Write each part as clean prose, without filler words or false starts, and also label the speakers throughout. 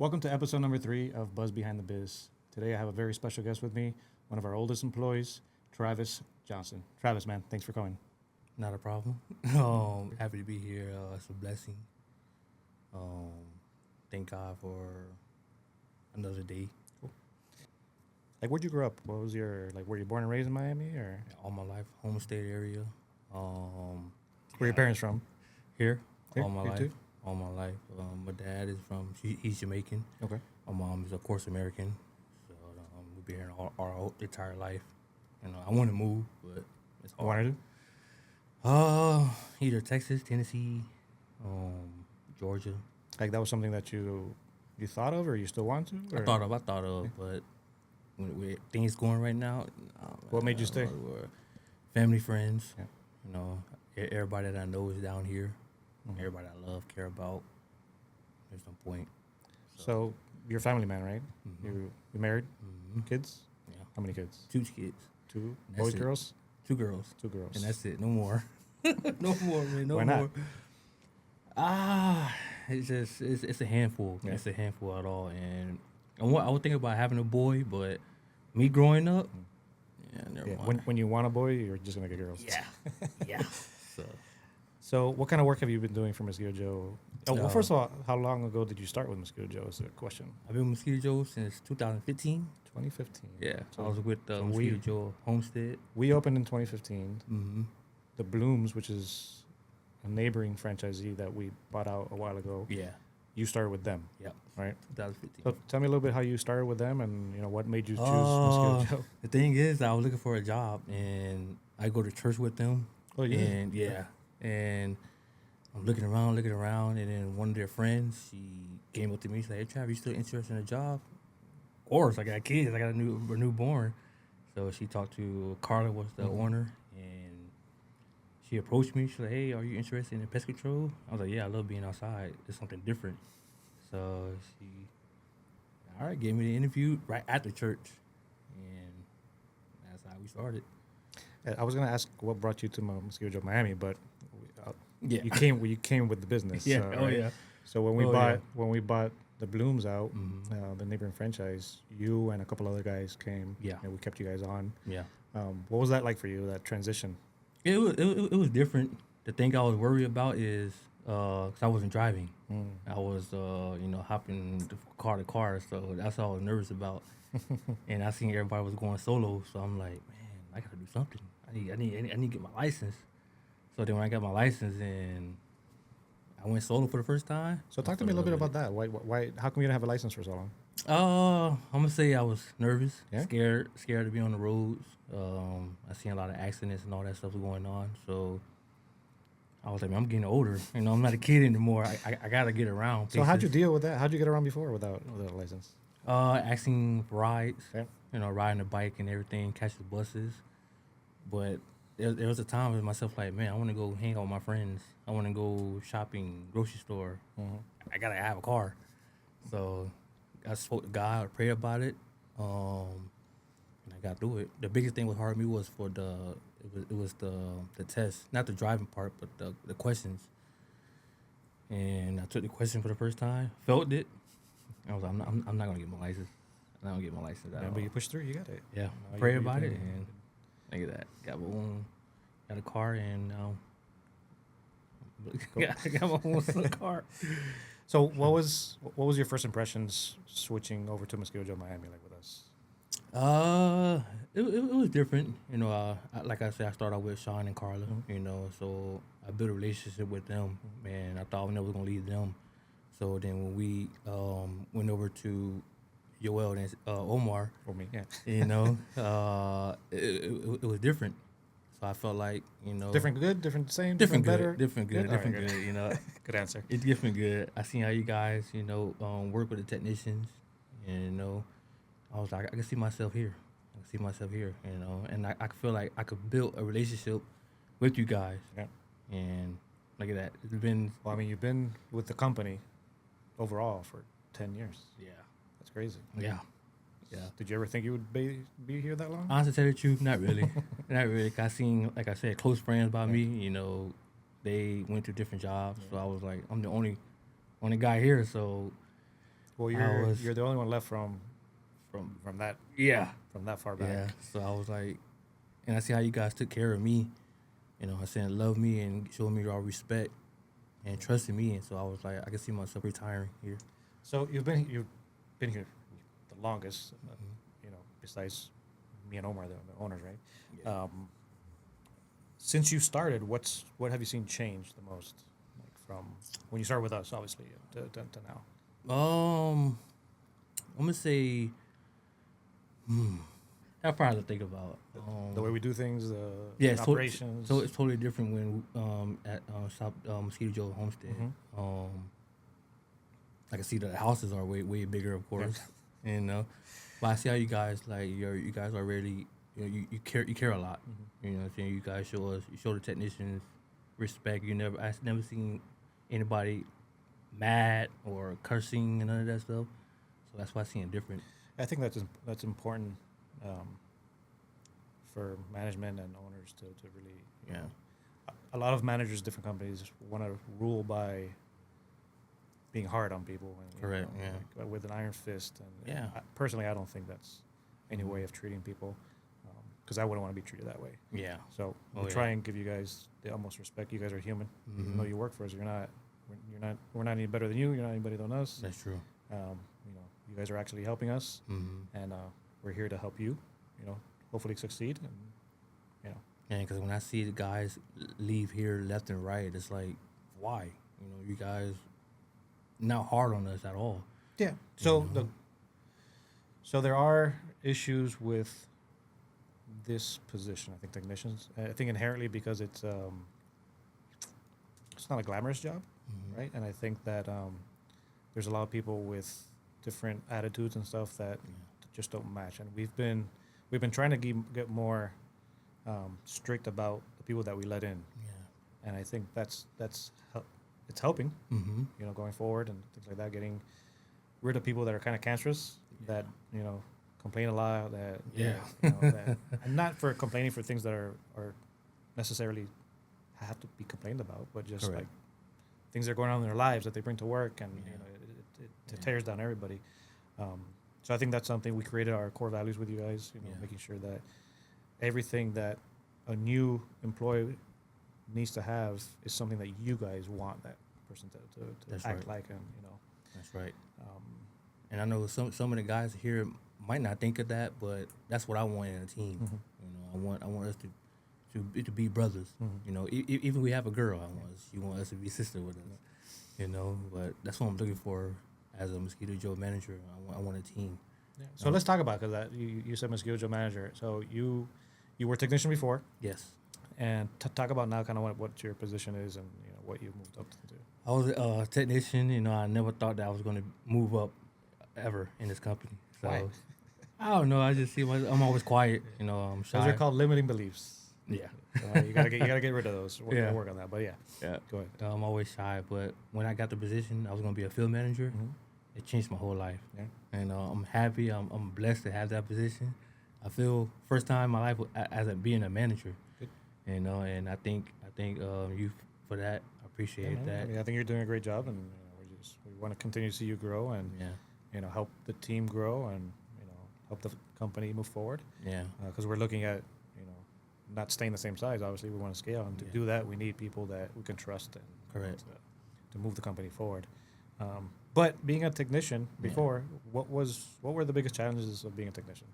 Speaker 1: Welcome to episode number 3 of Buzz Behind the Biz. Today I have a very special guest with me, one of our oldest employees, Travis Johnson. Travis, man, thanks for coming.
Speaker 2: Not a problem. Happy to be here. It's a blessing. Thank God for another day.
Speaker 1: Cool. Like, where'd you grow up? What was your, were you born and raised in Miami, or?
Speaker 2: All my life, home state area.
Speaker 1: Where are your parents from?
Speaker 2: Here,
Speaker 1: Here?
Speaker 2: all my
Speaker 1: Here
Speaker 2: life.
Speaker 1: too?
Speaker 2: All my life. My dad is he's Jamaican.
Speaker 1: Okay.
Speaker 2: My mom is, of course, American. So we've been here our entire life. I want to move, but it's hard.
Speaker 1: Wanted to?
Speaker 2: Either Texas, Tennessee, Georgia.
Speaker 1: Like, that was something that you thought of, or you still want to? Or?
Speaker 2: I thought of, but with things going right now.
Speaker 1: What made you stay?
Speaker 2: Family, friends.
Speaker 1: Yeah.
Speaker 2: Everybody that I know is down here.
Speaker 1: Mm-hmm.
Speaker 2: Everybody I love, care about. There's no point.
Speaker 1: So you're a family man, right?
Speaker 2: Mm-hmm.
Speaker 1: You married?
Speaker 2: Mm-hmm.
Speaker 1: Kids?
Speaker 2: Yeah.
Speaker 1: How many kids?
Speaker 2: 2 kids.
Speaker 1: 2
Speaker 2: That's
Speaker 1: boys,
Speaker 2: it.
Speaker 1: girls?
Speaker 2: 2 girls.
Speaker 1: 2 girls.
Speaker 2: And that's it. No more. No more, man. No
Speaker 1: Why
Speaker 2: more.
Speaker 1: not?
Speaker 2: It's just it's a handful.
Speaker 1: Yeah.
Speaker 2: It's a handful at all. And I would think about having a boy, but me growing up, never mind.
Speaker 1: When you want a boy, you're just gonna get girls.
Speaker 2: Yeah. Yeah.
Speaker 1: So what kind of work have you been doing for Mosquito Joe? Well,
Speaker 2: Uh,
Speaker 1: first of all, how long ago did you start with Mosquito Joe? Is the question.
Speaker 2: I've been with Mosquito Joe since 2015.
Speaker 1: 2015.
Speaker 2: Yeah,
Speaker 1: So
Speaker 2: I was with
Speaker 1: so
Speaker 2: Mosquito Joe Homestead.
Speaker 1: we opened in 2015.
Speaker 2: Mm-hmm.
Speaker 1: The Blooms, which is a neighboring franchisee that we bought out a while ago,
Speaker 2: Yeah,
Speaker 1: you started with them,
Speaker 2: yep,
Speaker 1: right?
Speaker 2: 2015.
Speaker 1: So tell me a little bit how you started with them, and what made you choose
Speaker 2: Uh,
Speaker 1: Mosquito Joe.
Speaker 2: The thing is, I was looking for a job, and I go to church with them.
Speaker 1: Oh, yeah.
Speaker 2: And I'm looking around, and then one of their friends, she came up to me, she said, "Hey, Trav, you still interested in a job?" Of course, I got kids, I got a newborn. So she talked to Carla, was the owner, and she approached me. She said, "Hey, are you interested in pest control?" I was like, "Yeah, I love being outside. It's something different." So she, all right, gave me the interview right at the church, and that's how we started.
Speaker 1: I was gonna ask what brought you to Mosquito Joe Miami, but
Speaker 2: Yeah.
Speaker 1: you came with the business.
Speaker 2: Yeah.
Speaker 1: Right?
Speaker 2: Yeah.
Speaker 1: So when we bought the Blooms out,
Speaker 2: Mhm.
Speaker 1: the neighboring franchise, you and a couple other guys came.
Speaker 2: Yeah.
Speaker 1: And we kept you guys on.
Speaker 2: Yeah.
Speaker 1: What was that like for you? That transition?
Speaker 2: It was different. The thing I was worried about is because I wasn't driving. I was hopping car to car, so that's all I was nervous about. And I seen everybody was going solo, so I'm like, man, I gotta do something. I need to get my license. So then when I got my license and I went solo for the first time.
Speaker 1: So talk to me a little bit about that. Why? How come you didn't have a license for so long?
Speaker 2: I'm gonna say I was nervous,
Speaker 1: Yeah?
Speaker 2: scared to be on the roads. I seen a lot of accidents and all that stuff was going on. So I was like, man, I'm getting older. I'm not a kid anymore. I gotta get around.
Speaker 1: So how'd you
Speaker 2: places.
Speaker 1: deal with that? How'd you get around before without a license?
Speaker 2: Asking for rides.
Speaker 1: Yeah.
Speaker 2: Riding a bike and everything, catch the buses. But there was a time with myself like, man, I want to go hang out with my friends. I want to go shopping, grocery store. I gotta have a car. So I spoke to God, prayed about it, and I got through it. The biggest thing what hard me was for the test, not the driving part, but the questions. And I took the question for the first time, felt it. I was like, I'm not gonna get my license. I'm not gonna get my license.
Speaker 1: Yeah, but you pushed through. You got it.
Speaker 2: Yeah,
Speaker 1: No,
Speaker 2: pray
Speaker 1: you
Speaker 2: about
Speaker 1: did.
Speaker 2: it, and look at that. Got a car, and got my own car.
Speaker 1: So what was your first impressions switching over to Mosquito Joe Miami like with us?
Speaker 2: It was different. Like I said, I started out with Sean and Carla. So I built a relationship with them, and I thought I never was gonna leave them. So then when we went over to Joel and Omar,
Speaker 1: For me, yeah.
Speaker 2: it was different. So I felt like
Speaker 1: Different good, different same,
Speaker 2: different
Speaker 1: better.
Speaker 2: good, different good,
Speaker 1: All right,
Speaker 2: different good.
Speaker 1: Good answer.
Speaker 2: It's different good. I seen how you guys, work with the technicians, and I was like, I can see myself here. And I feel like I could build a relationship with you guys.
Speaker 1: Yeah.
Speaker 2: And look at that. It's been
Speaker 1: Well, I mean, you've been with the company overall for 10 years.
Speaker 2: yeah.
Speaker 1: That's crazy.
Speaker 2: Yeah.
Speaker 1: Did you ever think you would be here that long?
Speaker 2: Honestly, to tell you the truth, not really. Not really. 'Cause I seen, like I said, close friends by me, they went to different jobs. So I was like, I'm the only guy here. So
Speaker 1: Well, you're the only one left from that
Speaker 2: yeah.
Speaker 1: from that far back.
Speaker 2: Yeah. So I was like, and I see how you guys took care of me. You know, I said love me and showed me all respect and trusted me. And so I was like, I can see myself retiring here.
Speaker 1: So you've been here the longest, you know, besides me and Omar, the owners, right?
Speaker 2: Yeah.
Speaker 1: Since you started, what have you seen change the most, like from when you started with us, obviously, to now?
Speaker 2: I'm gonna say, I probably have to think about
Speaker 1: The way we do things,
Speaker 2: yeah,
Speaker 1: the operations.
Speaker 2: So it's totally different when at shop Mosquito Joe Homestead. I can see that the houses are way bigger, of course, you know. But I see how you guys you guys are really, you know, you care a lot. You know what I'm saying? You guys you show the technicians respect. I've never seen anybody mad or cursing and none of that stuff. So that's why I see it different.
Speaker 1: I think that's important for management and owners to really. You know, a lot of managers, different companies, want to rule by being hard on people. And,
Speaker 2: Correct.
Speaker 1: You know, like, with an iron fist. And
Speaker 2: Yeah.
Speaker 1: Personally, I don't think that's any way of treating people, because I wouldn't want to be treated that way.
Speaker 2: Yeah.
Speaker 1: So we try and give you guys the utmost respect. You guys are human. Even though you work for us, we're not any better than you. You're not any better than us.
Speaker 2: That's true.
Speaker 1: You know, you guys are actually helping us, and we're here to help you. You know, hopefully succeed. And you know,
Speaker 2: And because when I see the guys leave here left and right, it's like, why? You know, you guys not hard on us at all.
Speaker 1: yeah. So so there are issues with this position. I think technicians. I think inherently because it's not a glamorous job, right? And I think that there's a lot of people with different attitudes and stuff that just don't match. And we've been trying to get more strict about the people that we let in.
Speaker 2: Yeah.
Speaker 1: And I think it's helping,
Speaker 2: Mm-hmm.
Speaker 1: you know, going forward and things like that, getting rid of people that are kind of cancerous, that, you know, complain a lot, that,
Speaker 2: Yeah.
Speaker 1: you know, that, and not for complaining for things that are necessarily have to be complained about, but just
Speaker 2: Correct.
Speaker 1: like things that are going on in their lives that they bring to work, and you know, it tears down everybody. So I think that's something we created our core values with you guys, you know, making sure that everything that a new employee needs to have is something that you guys want that person to act
Speaker 2: right.
Speaker 1: like, and you know.
Speaker 2: That's right. And I know some of the guys here might not think of that, but that's what I want in a team. You know, I want us to be brothers. You know, even we have a girl, you want us to be sister with us. You know, but that's what I'm looking for as a Mosquito Joe manager. I want a team.
Speaker 1: Yeah. So let's talk about, because you said Mosquito Joe manager. So you were technician before,
Speaker 2: Yes.
Speaker 1: and talk about now kind of what your position is, and you know what you moved up to do.
Speaker 2: I was a technician. You know, I never thought that I was going to move up ever in this company. So
Speaker 1: Why?
Speaker 2: I don't know. I just see I'm always quiet. You know, I'm shy.
Speaker 1: Those are called limiting beliefs.
Speaker 2: Yeah.
Speaker 1: You gotta get rid of those. We're gonna work on that. But yeah, go ahead.
Speaker 2: I'm always shy, but when I got the position, I was going to be a field manager. It changed my whole life.
Speaker 1: Yeah.
Speaker 2: And I'm happy. I'm blessed to have that position. I feel first time in my life as being a manager.
Speaker 1: Good.
Speaker 2: You know, and I think you for that. I appreciate that.
Speaker 1: I mean, I think you're doing a great job, and you know, we want to continue to see you grow, and you know, help the team grow, and you know, help the company move forward.
Speaker 2: Yeah.
Speaker 1: Because we're looking at, you know, not staying the same size. Obviously, we want to scale, and to do that, we need people that we can trust and
Speaker 2: Correct.
Speaker 1: to move the company forward. But being a technician before, what were the biggest challenges of being a technician,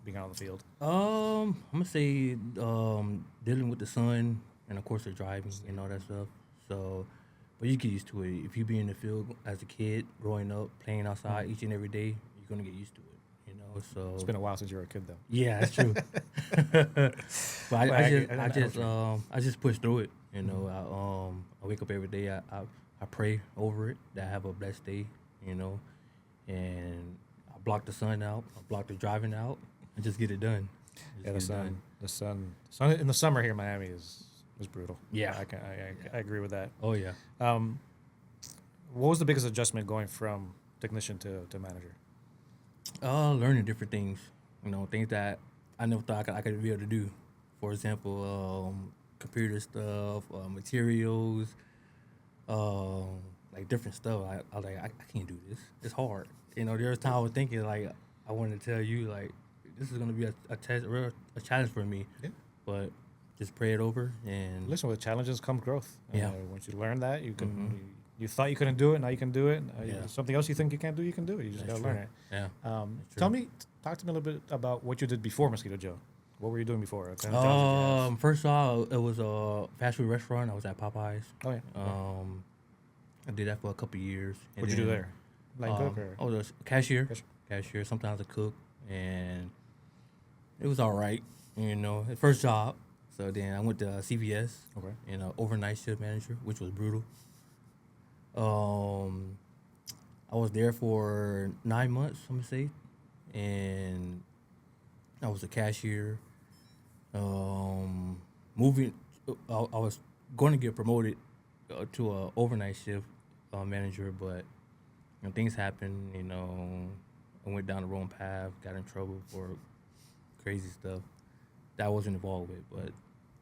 Speaker 1: being out on the field?
Speaker 2: I'm gonna say dealing with the sun and of course the driving and all that stuff. So, but you get used to it. If you be in the field as a kid, growing up, playing outside each and every day, you're gonna get used to it. You know, so
Speaker 1: It's been a while since you were a kid, though.
Speaker 2: yeah, that's true. But I just push through it. You know, I wake up every day. I pray over it that I have a blessed day. You know, and I block the sun out. I block the driving out, and just get it done.
Speaker 1: Yeah, the sun in the summer here in Miami is brutal.
Speaker 2: Yeah.
Speaker 1: I agree with that.
Speaker 2: Oh yeah.
Speaker 1: What was the biggest adjustment going from technician to manager?
Speaker 2: Learning different things. You know, things that I never thought I could be able to do. For example, computer stuff, materials, like different stuff. I was like, I can't do this. It's hard. You know, there was time I was thinking like I wanted to tell you like this is gonna be a test, a challenge for me.
Speaker 1: Yeah.
Speaker 2: But just pray it over and
Speaker 1: Listen, with challenges comes growth.
Speaker 2: Yeah.
Speaker 1: Once you learn that, you can. You thought you couldn't do it, now you can do it.
Speaker 2: Yeah.
Speaker 1: Something else you think you can't do, you can do it. You just
Speaker 2: That's
Speaker 1: gotta learn
Speaker 2: true.
Speaker 1: it.
Speaker 2: Yeah.
Speaker 1: Talk to me a little bit about what you did before Mosquito Joe. What were you doing before? What kind of jobs did you have?
Speaker 2: First off, it was a fast food restaurant. I was at Popeyes.
Speaker 1: Oh yeah.
Speaker 2: I did that for a couple of years. And
Speaker 1: What'd you do there? Line cook or?
Speaker 2: I was a cashier. Cashier. Sometimes a cook, and it was all right. You know, the first job. So then I went to CVS.
Speaker 1: Okay.
Speaker 2: You know, overnight shift manager, which was brutal. I was there for 9 months, I'm gonna say, and I was a cashier. Moving, I was going to get promoted to a overnight shift manager, but you know, things happened. You know, I went down the wrong path, got in trouble for crazy stuff that I wasn't involved with. But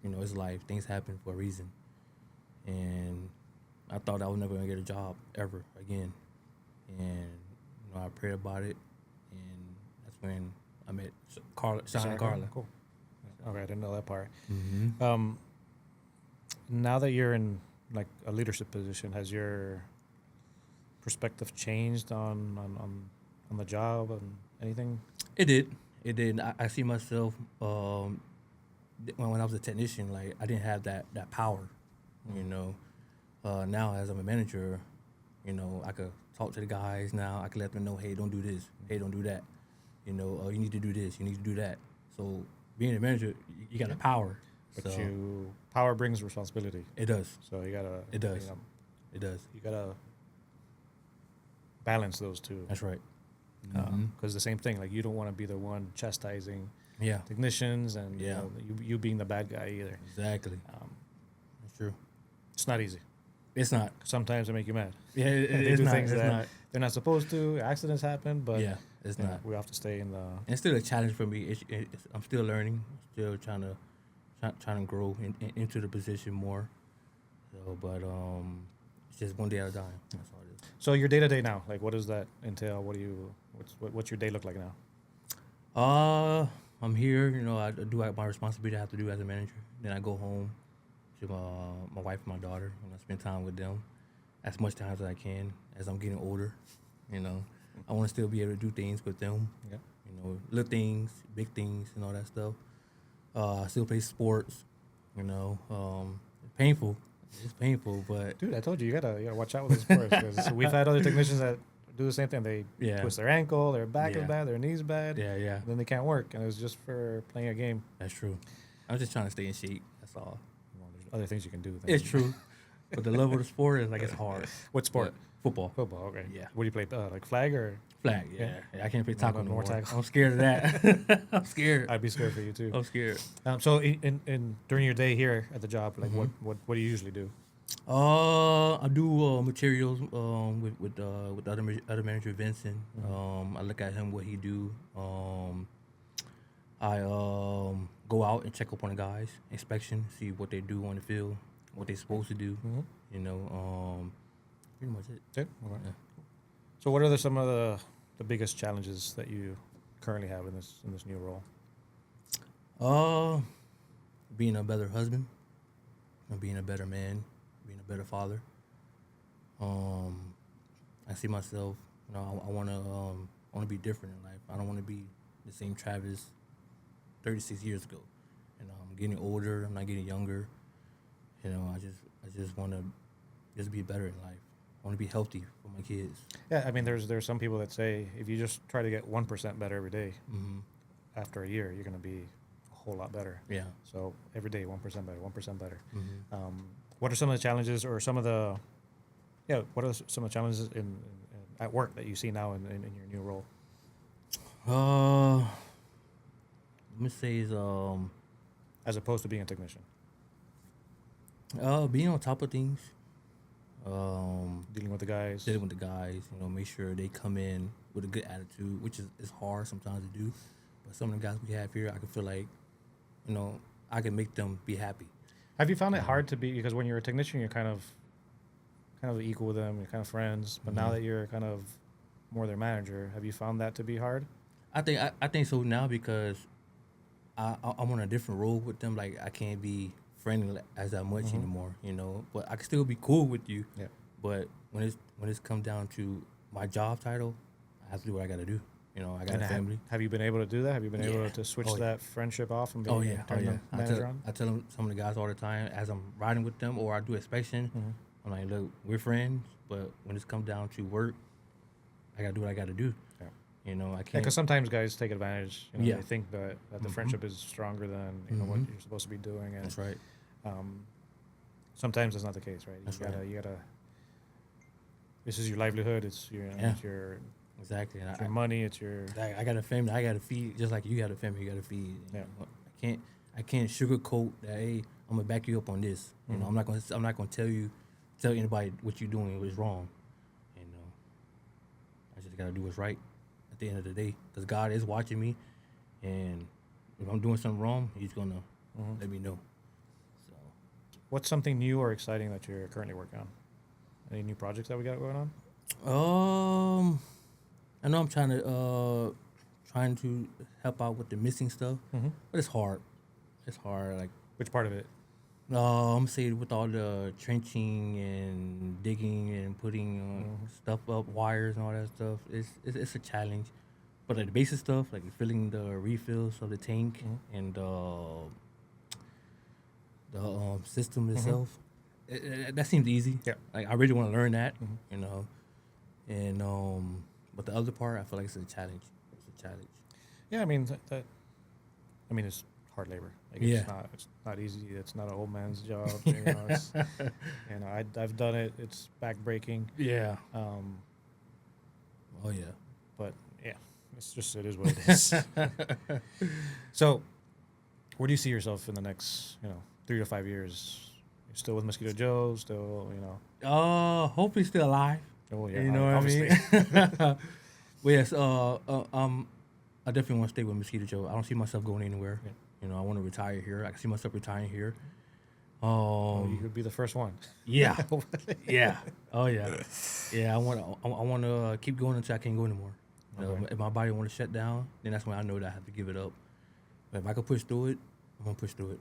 Speaker 2: you know, it's life. Things happen for a reason, and I thought I was never gonna get a job ever again. And you know, I prayed about it, and that's when I met Sean and Carla.
Speaker 1: Cool. Okay, I didn't know that part.
Speaker 2: Mm-hmm.
Speaker 1: Now that you're in like a leadership position, has your perspective changed on the job and anything?
Speaker 2: It did. I see myself when I was a technician, like I didn't have that power, you know. Now as I'm a manager, you know, I could talk to the guys now. I can let them know, hey, don't do this. Hey, don't do that. You know, you need to do this. You need to do that. So being a manager, you got the power.
Speaker 1: But
Speaker 2: So
Speaker 1: power brings responsibility.
Speaker 2: it does.
Speaker 1: So you gotta.
Speaker 2: It does.
Speaker 1: You know,
Speaker 2: It does.
Speaker 1: you gotta balance those two.
Speaker 2: That's right.
Speaker 1: Because the same thing, like you don't want to be the one chastising
Speaker 2: Yeah.
Speaker 1: technicians and
Speaker 2: Yeah.
Speaker 1: you being the bad guy either.
Speaker 2: Exactly. That's true.
Speaker 1: It's not easy.
Speaker 2: It's not.
Speaker 1: Sometimes they make you mad.
Speaker 2: Yeah,
Speaker 1: They
Speaker 2: it's
Speaker 1: do
Speaker 2: not.
Speaker 1: things
Speaker 2: It's
Speaker 1: that
Speaker 2: not.
Speaker 1: they're not supposed to. Accidents happen, but
Speaker 2: Yeah, it's
Speaker 1: you know,
Speaker 2: not.
Speaker 1: we have to stay in the.
Speaker 2: It's still a challenge for me. I'm still learning. Still trying to grow into the position more. So, but it's just one day at a time. That's all it is.
Speaker 1: So your day to day now, like what does that entail? What's your day look like now?
Speaker 2: I'm here. You know, I do my responsibility I have to do as a manager. Then I go home to my wife and my daughter, and I spend time with them as much time as I can. As I'm getting older, you know, I want to still be able to do things with them.
Speaker 1: Yeah.
Speaker 2: You know, little things, big things, and all that stuff. I still play sports. You know, painful. It's painful, but
Speaker 1: Dude, I told you gotta watch out with the sports because we've had other technicians that do the same thing. They
Speaker 2: Yeah.
Speaker 1: twist their ankle, their back is
Speaker 2: Yeah.
Speaker 1: bad, their knees bad.
Speaker 2: yeah,
Speaker 1: And then they can't work, and it's just for playing a game.
Speaker 2: that's true. I'm just trying to stay in shape. That's all.
Speaker 1: Well, there's other things you can do.
Speaker 2: It's true, but the level of the sport is like it's hard.
Speaker 1: What sport?
Speaker 2: But football.
Speaker 1: Football. Okay.
Speaker 2: Yeah.
Speaker 1: What do you play? Like flag or?
Speaker 2: Flag, yeah. I can't play
Speaker 1: No,
Speaker 2: tackle
Speaker 1: no
Speaker 2: no
Speaker 1: more
Speaker 2: more.
Speaker 1: tackle.
Speaker 2: I'm scared of that. I'm scared.
Speaker 1: I'd be scared for you too.
Speaker 2: I'm scared.
Speaker 1: So in during your day here at the job, like what do you usually do?
Speaker 2: I do materials with other manager Vincent. I look at him what he do. I go out and check up on the guys, inspection, see what they do on the field, what they're supposed to do. You know, pretty much it.
Speaker 1: Okay. All right.
Speaker 2: Yeah.
Speaker 1: So what are some of the biggest challenges that you currently have in this new role?
Speaker 2: Being a better husband, and being a better man, being a better father. I see myself. You know, I wanna be different in life. I don't want to be the same Travis 36 years ago. You know, I'm getting older. I'm not getting younger. You know, I just want to just be better in life. I want to be healthy for my kids.
Speaker 1: Yeah, I mean, there's some people that say if you just try to get 1% better every day, after a year, you're going to be a whole lot better.
Speaker 2: Yeah.
Speaker 1: So every day, 1% better, 1% better.
Speaker 2: Mm-hmm.
Speaker 1: What are some of the challenges or some of the, what are some of the challenges in at work that you see now in your new role?
Speaker 2: Let me say is
Speaker 1: As opposed to being a technician,
Speaker 2: being on top of things.
Speaker 1: dealing with the guys.
Speaker 2: Dealing with the guys, you know, make sure they come in with a good attitude, which is hard sometimes to do. But some of the guys we have here, I can feel like, you know, I can make them be happy.
Speaker 1: Have you found it hard to be, because when you're a technician, you're kind of kind of equal with them, you're kind of friends, but now
Speaker 2: Mhm.
Speaker 1: that you're kind of more their manager, have you found that to be hard?
Speaker 2: I think so now because I'm on a different role with them. Like I can't be friendly as that much anymore, you know. But I can still be cool with you.
Speaker 1: Yeah.
Speaker 2: But when it's come down to my job title, I have to do what I got to do. You know, I got
Speaker 1: And
Speaker 2: a family.
Speaker 1: have you been able to do that? Have you been able
Speaker 2: Yeah.
Speaker 1: to switch
Speaker 2: Oh, yeah.
Speaker 1: that friendship off and be
Speaker 2: Oh yeah,
Speaker 1: turn the manager on?
Speaker 2: I tell them some of the guys all the time as I'm riding with them or I do inspection. I'm like, look, we're friends, but when it's come down to work, I gotta do what I gotta do.
Speaker 1: Yeah.
Speaker 2: You know, I
Speaker 1: Yeah,
Speaker 2: can't.
Speaker 1: because sometimes guys take advantage. You know,
Speaker 2: Yeah.
Speaker 1: they think that the
Speaker 2: Mhm.
Speaker 1: friendship is stronger than what
Speaker 2: Mhm.
Speaker 1: you're supposed to be doing, and
Speaker 2: That's right.
Speaker 1: sometimes that's not the case, right?
Speaker 2: That's right.
Speaker 1: You gotta. This is your livelihood. It's your
Speaker 2: Yeah.
Speaker 1: it's your,
Speaker 2: Exactly. And
Speaker 1: it's your money. It's your
Speaker 2: I got a family. I got to feed, just like you got a family. You got to feed.
Speaker 1: Yeah.
Speaker 2: You know, I can't sugarcoat that. Hey, I'm gonna back you up on this. You know, I'm not gonna tell anybody what you're doing was wrong. You know, I just gotta do what's right at the end of the day, because God is watching me, and if I'm doing something wrong, He's gonna let me know. So,
Speaker 1: What's something new or exciting that you're currently working on? Any new projects that we got going on?
Speaker 2: I know I'm trying to help out with the missing stuff, but it's hard. It's hard. Like
Speaker 1: Which part of it?
Speaker 2: I'm saying with all the trenching and digging and putting stuff up, wires and all that stuff, it's a challenge. But like the basic stuff, like filling the refills of the tank and the system itself, that seems easy.
Speaker 1: Yeah.
Speaker 2: Like I really want to learn that, you know. And but the other part, I feel like it's a challenge. It's a challenge.
Speaker 1: Yeah, I mean it's hard labor. Like
Speaker 2: Yeah.
Speaker 1: it's not easy. It's not an old man's job. You know, I've done it. It's backbreaking.
Speaker 2: Yeah.
Speaker 1: Um,
Speaker 2: Oh yeah.
Speaker 1: but yeah, it is what it is. So, where do you see yourself in the next 3 to 5 years? You're still with Mosquito Joe? Still,
Speaker 2: Hopefully still alive.
Speaker 1: Oh yeah,
Speaker 2: You know what
Speaker 1: obviously.
Speaker 2: I mean? Well, yes. I definitely want to stay with Mosquito Joe. I don't see myself going anywhere.
Speaker 1: Yeah.
Speaker 2: You know, I want to retire here. I can see myself retiring here.
Speaker 1: You could be the first one.
Speaker 2: Yeah, yeah, oh yeah, yeah. I want to keep going until I can't go anymore. You know,
Speaker 1: Okay.
Speaker 2: if my body want to shut down, then that's when I know that I have to give it up. But if I can push through it, I'm gonna push through it.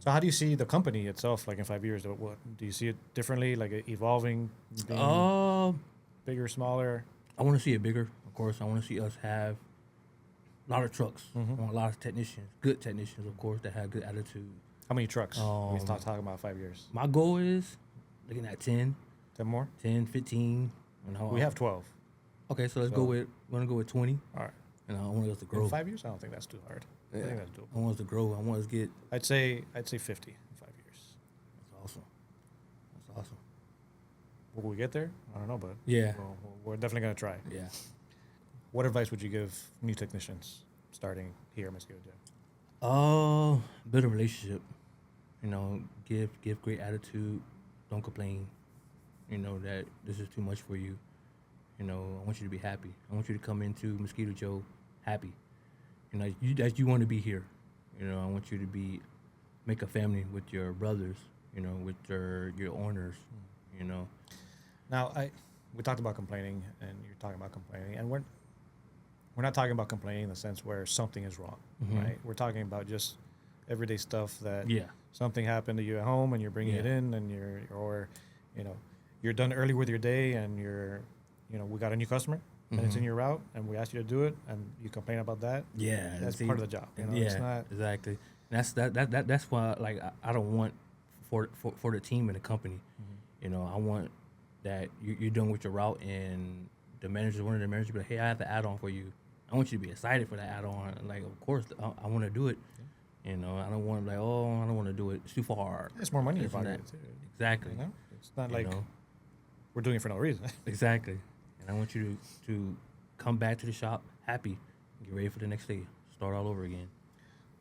Speaker 1: So, how do you see the company itself, like in 5 years? What do you see it differently, like evolving, being bigger, smaller?
Speaker 2: I want to see it bigger. Of course, I want to see us have a lot of trucks. I want a lot of technicians, good technicians, of course, that have good attitude.
Speaker 1: How many trucks? We're
Speaker 2: Um,
Speaker 1: talking about 5 years.
Speaker 2: My goal is looking at 10,
Speaker 1: 10 more?
Speaker 2: 10, 15. And how
Speaker 1: We have 12.
Speaker 2: Okay, so let's
Speaker 1: so-
Speaker 2: go with, we're going to go with 20.
Speaker 1: All right.
Speaker 2: And I want us to grow.
Speaker 1: In 5 years, I don't think that's too hard. I
Speaker 2: Yeah.
Speaker 1: think that's doable.
Speaker 2: I want us to grow. I want us to get.
Speaker 1: I'd say 50 in 5 years.
Speaker 2: That's awesome. That's awesome.
Speaker 1: Will we get there? I don't know, but
Speaker 2: Yeah.
Speaker 1: we're definitely gonna try.
Speaker 2: Yeah.
Speaker 1: What advice would you give new technicians starting here at Mosquito Joe?
Speaker 2: Build a relationship. You know, give great attitude. Don't complain. You know that this is too much for you. You know, I want you to be happy. I want you to come into Mosquito Joe happy. You know, you want to be here. You know, I want you to make a family with your brothers. You know, with your owners. You know.
Speaker 1: Now, we talked about complaining, and you're talking about complaining, and we're not talking about complaining in the sense where something is wrong, right? We're talking about just everyday stuff that
Speaker 2: Yeah.
Speaker 1: something happened to you at home, and you're bringing it
Speaker 2: Yeah.
Speaker 1: in, and you're done early with your day, and we got a new customer, and it's in your route, and we asked you to do it, and you complain about that.
Speaker 2: Yeah,
Speaker 1: That's
Speaker 2: see,
Speaker 1: part of the job.
Speaker 2: Yeah,
Speaker 1: It's not.
Speaker 2: exactly. And that's why like I don't want for the team and the company. You know, I want that you're done with your route and one of the managers be like, hey, I have an add-on for you. I want you to be excited for that add-on. Like, of course, I want to do it. You know, I don't want to be like, oh, I don't want to do it. It's too far.
Speaker 1: It's more money in your
Speaker 2: This and
Speaker 1: pocket,
Speaker 2: that.
Speaker 1: too.
Speaker 2: Exactly.
Speaker 1: You know? It's not
Speaker 2: You
Speaker 1: like
Speaker 2: know?
Speaker 1: we're doing it for no reason.
Speaker 2: Exactly. And I want you to come back to the shop happy, get ready for the next day, start all over again.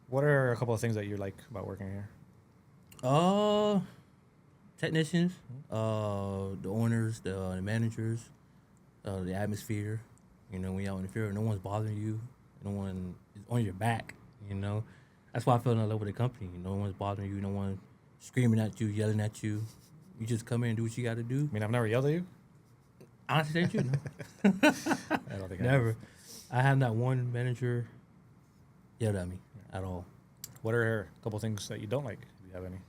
Speaker 1: What are a couple of things that you like about working here?
Speaker 2: Technicians, the owners, the managers, the atmosphere. You know, when you're out in the field, no one's bothering you. No one is on your back. You know, that's why I fell in love with the company. No one's bothering you. No one screaming at you, yelling at you. You just come in and do what you got to do.
Speaker 1: I mean, I've never yelled at you.
Speaker 2: Honestly, tell you, no.
Speaker 1: I don't think
Speaker 2: Never. I have not one manager yelled at me at all.
Speaker 1: What are a couple things that you don't like? Do you have any?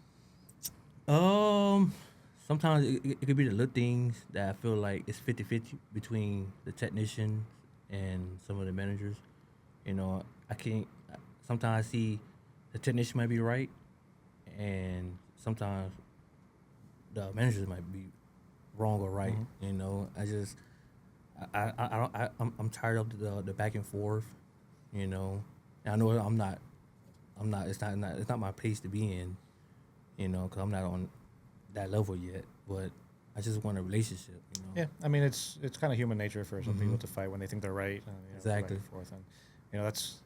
Speaker 2: Sometimes it could be the little things that I feel like it's 50-50 between the technician and some of the managers. You know, I can't. Sometimes I see the technician might be right, and sometimes the managers might be wrong or right.
Speaker 1: Mm-hmm.
Speaker 2: You know, I'm tired of the back and forth. You know, and I know I'm not. It's not my place to be in. You know, because I'm not on that level yet. But I just want a relationship. You know.
Speaker 1: Yeah, I mean, it's kind of human nature for some
Speaker 2: Mm-hmm.
Speaker 1: people to fight when they think they're right. And,
Speaker 2: Exactly.
Speaker 1: Back and forth, and that's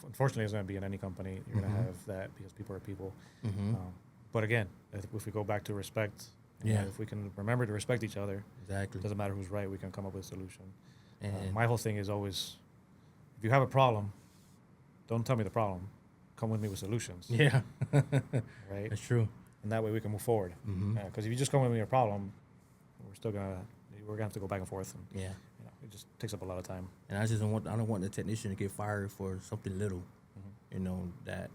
Speaker 1: unfortunately it's going to be in any company. You're going
Speaker 2: Mm-hmm.
Speaker 1: to have that because people are people.
Speaker 2: Mm-hmm.
Speaker 1: But again, if we go back to respect,
Speaker 2: Yeah.
Speaker 1: if we can remember to respect each other,
Speaker 2: Exactly.
Speaker 1: it doesn't matter who's right. We can come up with a solution.
Speaker 2: And
Speaker 1: My whole thing is always, if you have a problem, don't tell me the problem. Come with me with solutions.
Speaker 2: yeah,
Speaker 1: Right.
Speaker 2: that's true.
Speaker 1: And that way we can move forward.
Speaker 2: Mm-hmm.
Speaker 1: Because if you just come with me a problem, we're gonna have to go back and forth, and
Speaker 2: Yeah,
Speaker 1: it just takes up a lot of time.
Speaker 2: and I don't want the technician to get fired for something little.
Speaker 1: Mm-hmm.
Speaker 2: You know that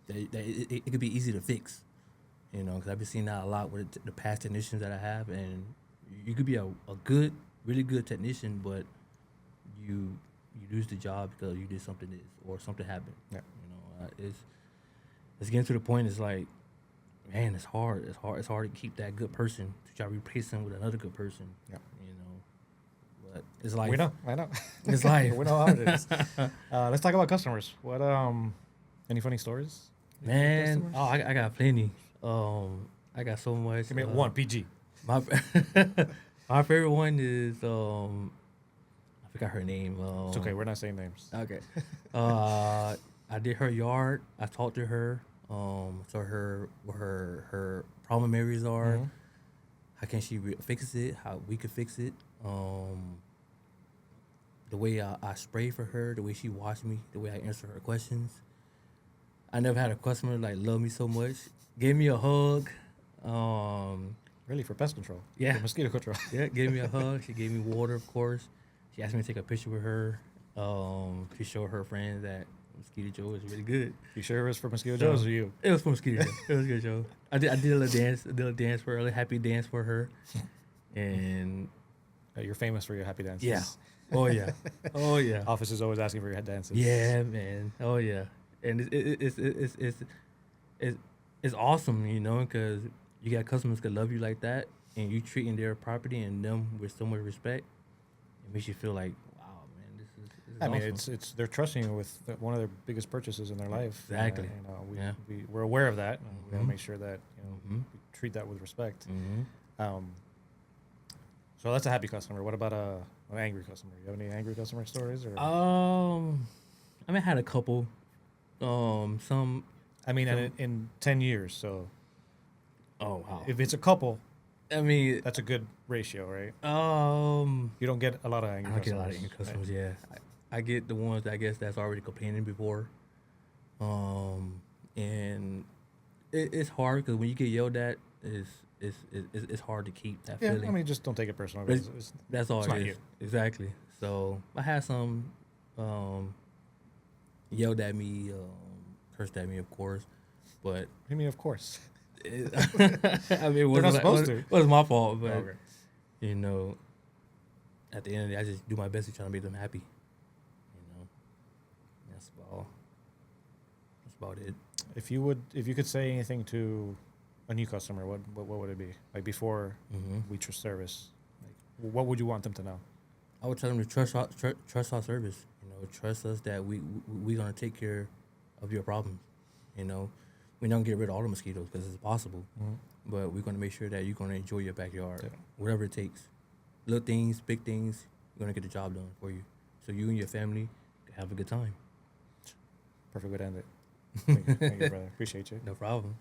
Speaker 2: it could be easy to fix. You know, because I've been seeing that a lot with the past technicians that I have, and you could be a good, really good technician, but you lose the job because you did something or something happened.
Speaker 1: Yeah.
Speaker 2: You know, it's getting to the point. It's like, man, it's hard. It's hard to keep that good person to try to replace them with another good person.
Speaker 1: Yeah.
Speaker 2: You know, but it's like
Speaker 1: We know. I know.
Speaker 2: It's life.
Speaker 1: We know how it is. Let's talk about customers. What any funny stories?
Speaker 2: Man,
Speaker 1: Customers?
Speaker 2: oh, I got plenty. I got so much.
Speaker 1: Give me one PG.
Speaker 2: My my favorite one is I forgot her name.
Speaker 1: It's okay. We're not saying names.
Speaker 2: Okay. I did her yard. I talked to her. So her what her problem areas are.
Speaker 1: Mhm.
Speaker 2: How can she fix it? How we could fix it. The way I spray for her, the way she watched me, the way I answer her questions. I never had a customer like love me so much. Gave me a hug.
Speaker 1: Really, for pest control?
Speaker 2: Yeah.
Speaker 1: For mosquito control.
Speaker 2: Yeah, gave me a hug. She gave me water, of course. She asked me to take a picture with her. She showed her friends that Mosquito Joe is really good.
Speaker 1: You sure it was for Mosquito Joe's or you?
Speaker 2: It was for Mosquito Joe. It was a good show. I did a little dance for her, a little happy dance for her. And
Speaker 1: You're famous for your happy dances.
Speaker 2: yeah. Oh yeah. Oh yeah.
Speaker 1: Office is always asking for your head dances.
Speaker 2: Yeah, man. Oh yeah. And it's awesome, you know, because you got customers that love you like that, and you treating their property and them with so much respect. It makes you feel like, wow, man, this is
Speaker 1: I mean,
Speaker 2: awesome.
Speaker 1: it's they're trusting you with one of their biggest purchases in their life.
Speaker 2: Exactly.
Speaker 1: You know,
Speaker 2: Yeah.
Speaker 1: we're aware of that. And we gotta
Speaker 2: Mhm.
Speaker 1: make sure that
Speaker 2: Mhm.
Speaker 1: we treat that with respect.
Speaker 2: Mm-hmm.
Speaker 1: So that's a happy customer. What about an angry customer? You have any angry customer stories? Or
Speaker 2: I mean, I had a couple. Some.
Speaker 1: I mean, and in 10 years. So
Speaker 2: Oh wow.
Speaker 1: if it's a couple,
Speaker 2: I mean,
Speaker 1: that's a good ratio, right?
Speaker 2: um,
Speaker 1: You don't get a lot of angry
Speaker 2: I don't
Speaker 1: customers.
Speaker 2: get a lot of angry customers. Yeah, I get the ones I guess that's already complaining before. And it's hard because when you get yelled at, it's hard to keep that
Speaker 1: Yeah,
Speaker 2: feeling.
Speaker 1: I mean, just don't take it personal.
Speaker 2: But
Speaker 1: It's
Speaker 2: that's all
Speaker 1: it's
Speaker 2: it
Speaker 1: not
Speaker 2: is.
Speaker 1: you.
Speaker 2: Exactly. So I had some yelled at me, cursed at me, of course, but
Speaker 1: I mean, of course.
Speaker 2: I mean, it wasn't
Speaker 1: not supposed to.
Speaker 2: It wasn't my fault, but
Speaker 1: Okay.
Speaker 2: you know, at the end of the day, I just do my best to try to make them happy. You know, that's about it.
Speaker 1: If you could say anything to a new customer, what would it be? Like before we trust service, like what would you want them to know?
Speaker 2: I would tell them to trust our service. You know, trust us that we gonna take care of your problems. You know, we don't get rid of all the mosquitoes because it's possible, but we're gonna make sure that you're gonna enjoy your backyard,
Speaker 1: Yeah.
Speaker 2: whatever it takes. Little things, big things, you're gonna get the job done for you, so you and your family can have a good time.
Speaker 1: Perfect way to end it. Thank you, brother. Appreciate you.
Speaker 2: No problem.